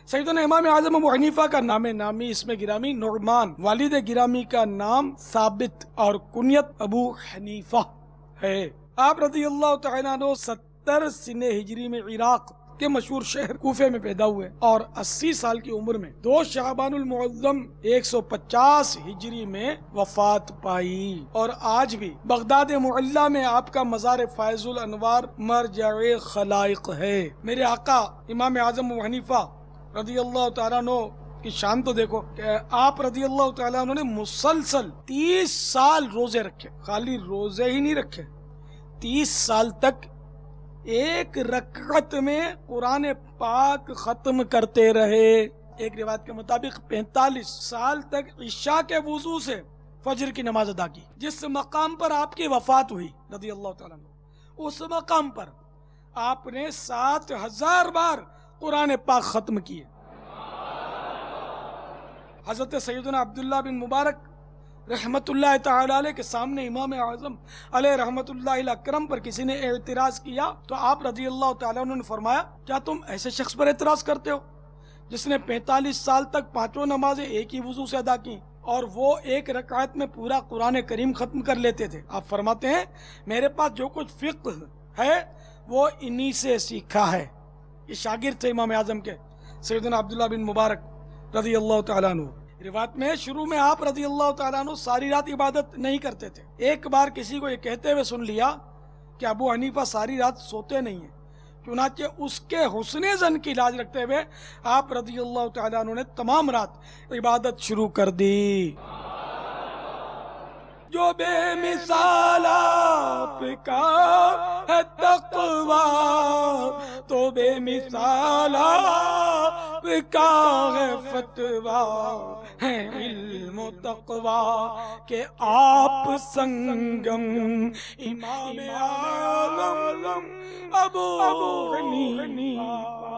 سیدنا امام اعظم ابو حنیفہ کا نام نامی اسم گرامی نعمان، والد گرامی کا نام ثابت اور کنیت ابو حنیفہ ہے۔ آپ رضی اللہ تعالیٰ عنہ 70 سنہ ہجری میں عراق کے مشہور شہر کوفے میں پیدا ہوئے اور 80 سال کی عمر میں 2 شعبان المعظم 150 ہجری میں وفات پائی، اور آج بھی بغداد معلی میں آپ کا مزار فائز الانوار مرجع خلائق ہے۔ میرے آقا امام اعظم ابو حنیفہ رضی اللہ تعالیٰ عنہ کی شان تو دیکھو کہ آپ رضی اللہ تعالیٰ عنہ نے مسلسل 30 سال روزے رکھے، خالی روزے ہی نہیں رکھے، 30 سال تک ایک رکعت میں قرآن پاک ختم کرتے رہے۔ ایک روایت کے مطابق 45 سال تک عشاء کے وضو سے فجر کی نماز ادا کی۔ جس مقام پر آپ کی وفات ہوئی رضی اللہ تعالیٰ عنہ، اس مقام پر آپ نے 7000 بار قرآن پاک ختم کیے۔ حضرت سیدنا عبداللہ بن مبارک رحمت اللہ تعالی علیہ کے سامنے امام اعظم علیہ رحمت اللہ الاکرم پر کسی نے اعتراض کیا تو آپ رضی اللہ تعالیٰ عنہ نے فرمایا، کیا تم ایسے شخص پر اعتراض کرتے ہو جس نے 45 سال تک 5 نمازیں ایک ہی وضو سے ادا کی اور وہ ایک رکعت میں پورا قرآن کریم ختم کر لیتے تھے؟ آپ فرماتے ہیں میرے پاس جو کچھ فقہ ہے وہ انہی سے سیکھا ہے۔ یہ شاگرد تھے امام اعظم کے سیدنا عبداللہ بن مبارک رضی اللہ تعالیٰ عنہ۔ روایت میں شروع میں آپ رضی اللہ تعالیٰ عنہ ساری رات عبادت نہیں کرتے تھے۔ ایک بار کسی کو یہ کہتے ہوئے سن لیا کہ ابو حنیفہ ساری رات سوتے نہیں ہیں، چنانچہ اس کے حسن ظن کی لاج رکھتے ہوئے آپ رضی اللہ تعالیٰ عنہ نے تمام رات عبادت شروع کر دی۔ جو بے مثال آپ کا ہے تقویٰ، تو بے مثال آپ کا ہے فتویٰ، ہے علم و تقویٰ کہ آپ سنگم امام اعظم ابو حنیفہ۔